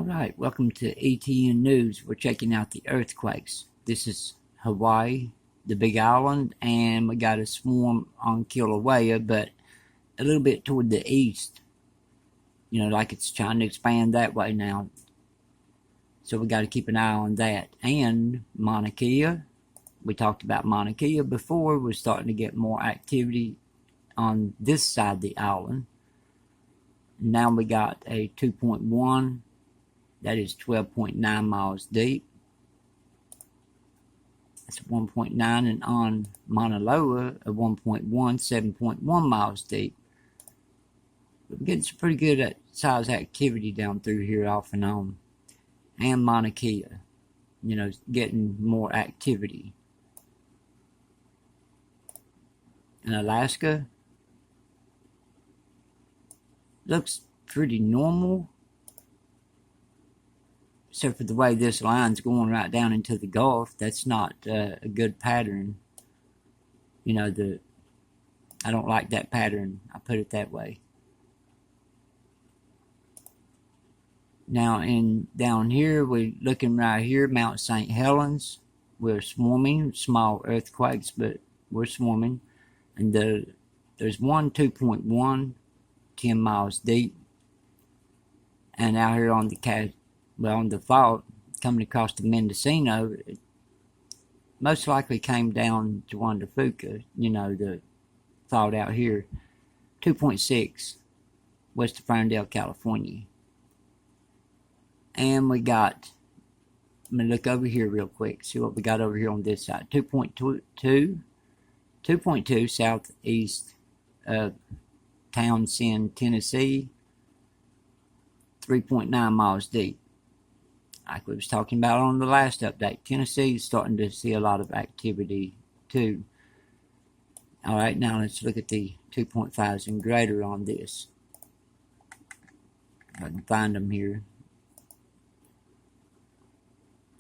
Alright, welcome to ATN News. We're checking out the earthquakes. This is Hawaii, the big island, and we got a swarm on Kilauea, but a little bit toward the east. You know, like it's trying to expand that way now. So we got to keep an eye on that. And Mauna Kea, we talked about Mauna Kea before. We're starting to get more activity on this side of the island. Now we got a 2.1. That is 12.9 miles deep. That's 1.9, and on Mauna Loa, a 1.1, 7.1 miles deep. We're getting some pretty good size activity down through here off and on. And Mauna Kea, you know, getting more activity. In Alaska, looks pretty normal. Except for the way this line's going right down into the Gulf. That's not a good pattern. You know, I don't like that pattern. I put it that way. Now, down here, we're looking right here, Mount St. Helens. We're swarming, small earthquakes, but we're swarming. And there's one 2.1, 10 miles deep. And out here on the fault, coming across the Mendocino, it most likely came down to Juan Fuca, you know, the fault out here. 2.6, west of Ferndale, California. And we got, I'm going to look over here real quick, see what we got over here on this side. 2.2 southeast of Townsend, Tennessee. 3.9 miles deep. Like we was talking about on the last update, Tennessee is starting to see a lot of activity too. Alright, now let's look at the 2.5s and greater on this. If I can find them here.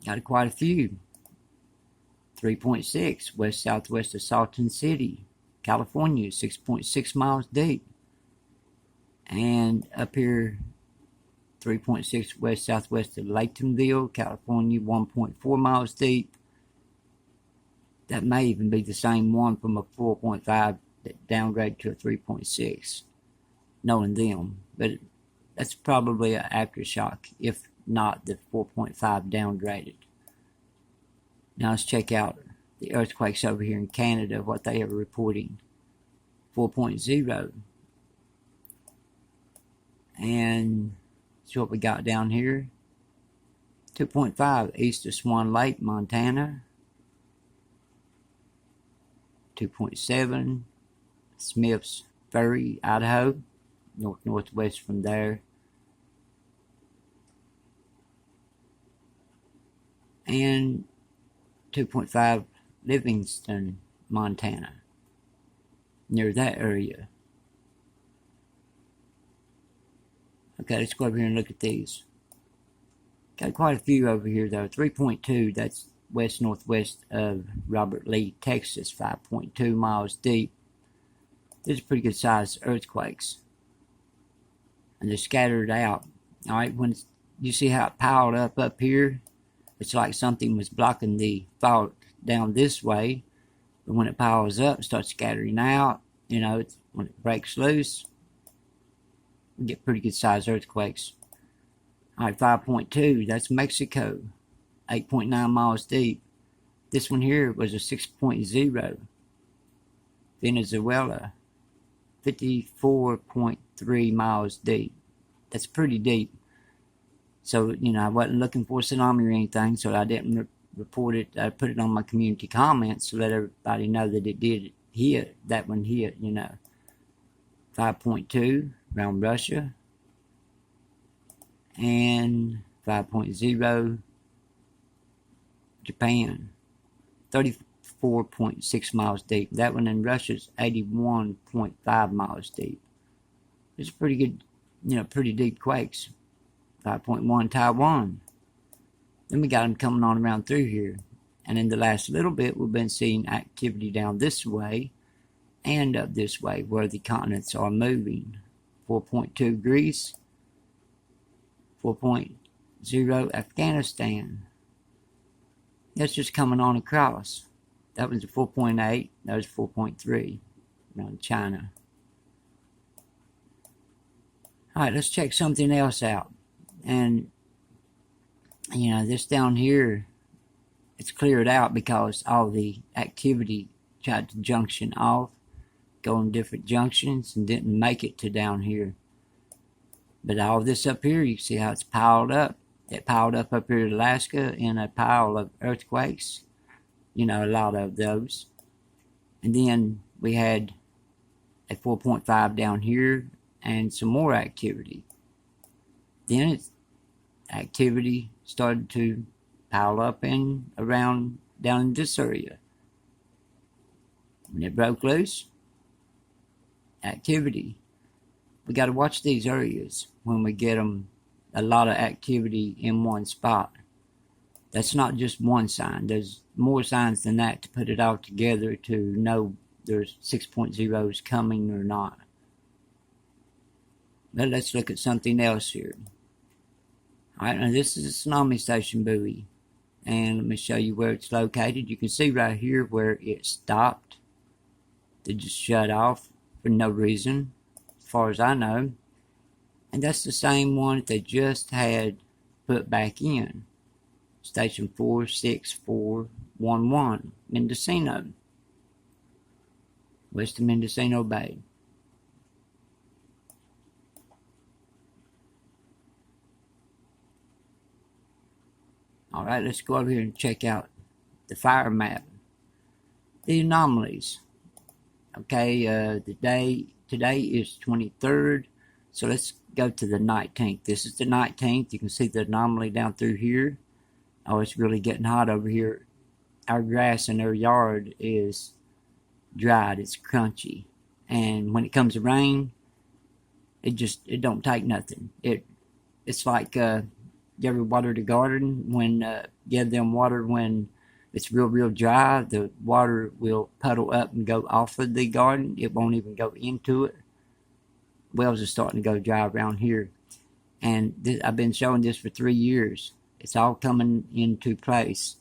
Got quite a few. 3.6 west-southwest of Salton City, California, 6.6 miles deep. And up here, 3.6 west-southwest of Laytonville, California, 1.4 miles deep. That may even be the same one from a 4.5 that downgraded to a 3.6, knowing them. But that's probably an aftershock, if not the 4.5 downgraded. Now let's check out the earthquakes over here in Canada, what they are reporting. 4.0. And see what we got down here. 2.5 east of Swan Lake, Montana. 2.7 Smith's Ferry, Idaho. Northwest from there. And 2.5 Livingston, Montana. Near that area. Okay, let's go over here and look at these. Got quite a few over here though. 3.2, that's west-northwest of Robert Lee, Texas, 5.2 miles deep. These are pretty good sized earthquakes. And they're scattered out. Alright, when you see how it piled up here, it's like something was blocking the fault down this way. But when it piles up, it starts scattering out. You know, when it breaks loose, we get pretty good sized earthquakes. Alright, 5.2, that's Mexico, 8.9 miles deep. This one here was a 6.0. Venezuela, 54.3 miles deep. That's pretty deep. So, you know, I wasn't looking for a tsunami or anything, so I didn't report it. I put it on my community comments to let everybody know that it did hit. That one hit, you know. 5.2 around Russia. And 5.0 Japan. 34.6 miles deep. That one in Russia's 81.5 miles deep. It's pretty good, you know, pretty deep quakes. 5.1 Taiwan. Then we got them coming on around through here. And in the last little bit, we've been seeing activity down this way and up this way where the continents are moving. 4.2 Greece. 0 Afghanistan. That's just coming on across. That was a 4.8. That was 4.3. China. Alright, let's check something else out. And, this down here, it's cleared out because all the activity tried to junction off, go in different junctions, and didn't make it to down here. But all this up here, you see how it's piled up. It piled up here in Alaska in a pile of earthquakes. A lot of those. And then we had a 4.5 down here and some more activity. Then activity started to pile up around down in this area. When it broke loose, activity. We got to watch these areas when we get them. A lot of activity in one spot. That's not just one sign. There's more signs than that to put it all together to know there's 6.0s coming or not. But let's look at something else here. Alright, now this is a tsunami station buoy. And let me show you where it's located. You can see right here where it stopped. They just shut off for no reason, as far as I know. And that's the same one that they just had put back in. Station 46411, Mendocino. West of Mendocino Bay. Alright, let's go over here and check out the fire map. The anomalies. Okay, today is 23rd. So let's go to the 19th. This is the 19th. You can see the anomaly down through here. Oh, it's really getting hot over here. Our grass in our yard is dried. It's crunchy. And when it comes to rain, it don't take nothing. It's like you ever water the garden when give them water when it's real dry. The water will puddle up and go off of the garden. It won't even go into it. Wells are starting to go dry around here, and I've been showing this for 3 years. It's all coming into place.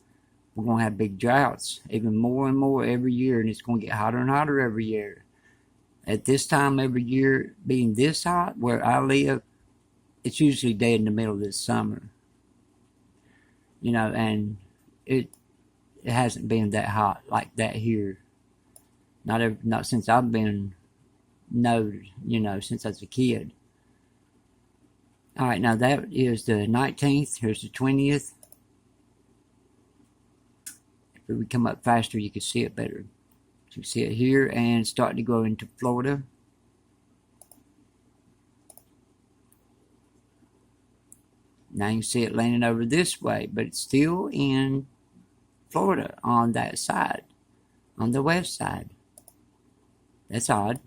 We're going to have big droughts, even more and more every year, and it's going to get hotter and hotter every year. At this time every year, being this hot where I live, it's usually dead in the middle of the summer. And it hasn't been that hot like that here. Not since I've been since I was a kid. Alright, now that is the 19th. Here's the 20th. If we come up faster, you can see it better. So you see it here and starting to go into Florida. Now you can see it landing over this way, but it's still in Florida on that side, on the west side. That's odd.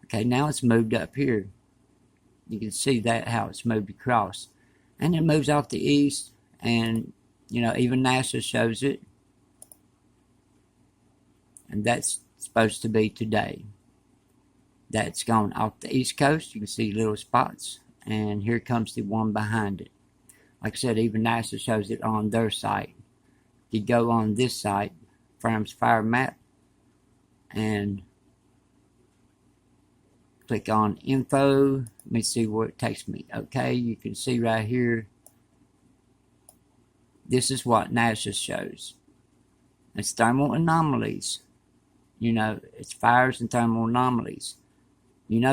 Okay, now it's moved up here. You can see that how it's moved across. And it moves off the east, and even NASA shows it. And that's supposed to be today. That's gone off the east coast. You can see little spots. And here comes the one behind it. Like I said, even NASA shows it on their site. You go on this site, Firm's Fire Map, and click on info. Let me see where it takes me. Okay, you can see right here. This is what NASA shows. It's thermal anomalies. It's fires and thermal anomalies.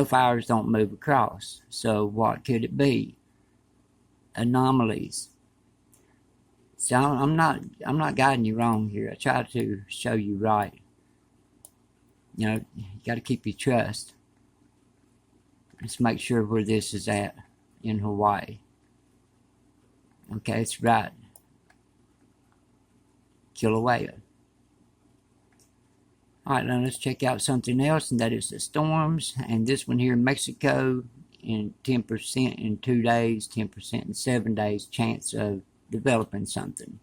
Fires don't move across. So what could it be? Anomalies. So I'm not guiding you wrong here. I try to show you right. You got to keep your trust. Let's make sure where this is at in Hawaii. Okay, it's right. Kilauea. Alright, now let's check out something else, and that is the storms. And this one here in Mexico, in 10% in 2 days, 10% in 7 days, chance of developing something.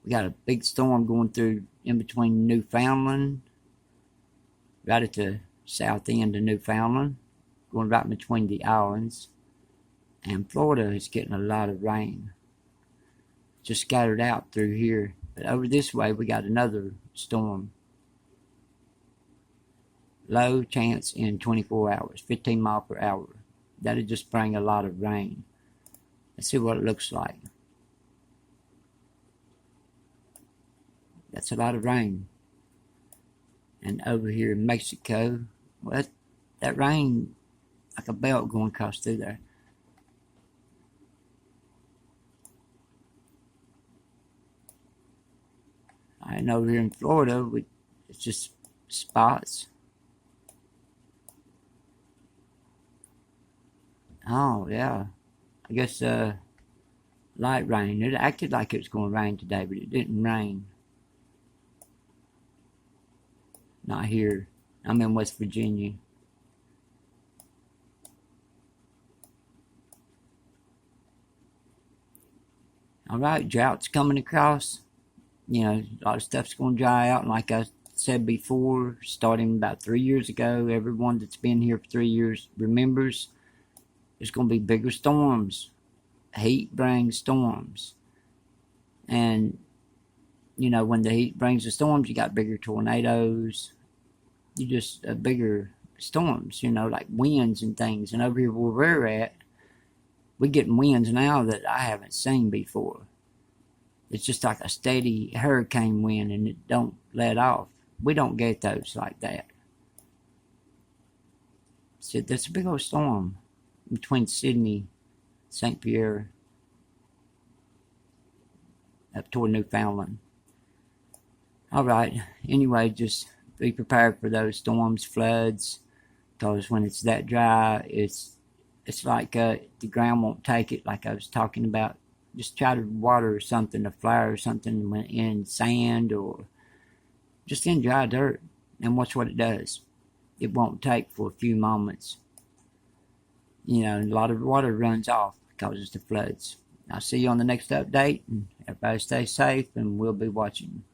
We got a big storm going through in between Newfoundland, right at the south end of Newfoundland, going right between the islands. And Florida is getting a lot of rain. Just scattered out through here. But over this way, we got another storm. Low chance in 24 hours, 15 miles per hour. That'll just bring a lot of rain. Let's see what it looks like. That's a lot of rain. And over here in Mexico, well, that rain, like a belt going across through there. And over here in Florida, it's just spots. Oh, yeah. I guess light rain. It acted like it was going to rain today, but it didn't rain. Not here. I'm in West Virginia. Alright, drought's coming across. You know, a lot of stuff's going to dry out. And like I said before, starting about 3 years ago, everyone that's been here for 3 years remembers there's going to be bigger storms. Heat brings storms. And, you know, when the heat brings the storms, you got bigger tornadoes. You just bigger storms, you know, like winds and things. And over here where we're at, we're getting winds now that I haven't seen before. It's just like a steady hurricane wind and it don't let off. We don't get those like that. So that's a big old storm between Sydney, St. Pierre, up toward Newfoundland. Alright, anyway, just be prepared for those storms, floods, because when it's that dry, it's like the ground won't take it, like I was talking about. Just try to water something, a flower or something in sand or just in dry dirt, and watch what it does. It won't take for a few moments. You know, a lot of water runs off, causes the floods. I'll see you on the next update, and everybody stay safe, and we'll be watching.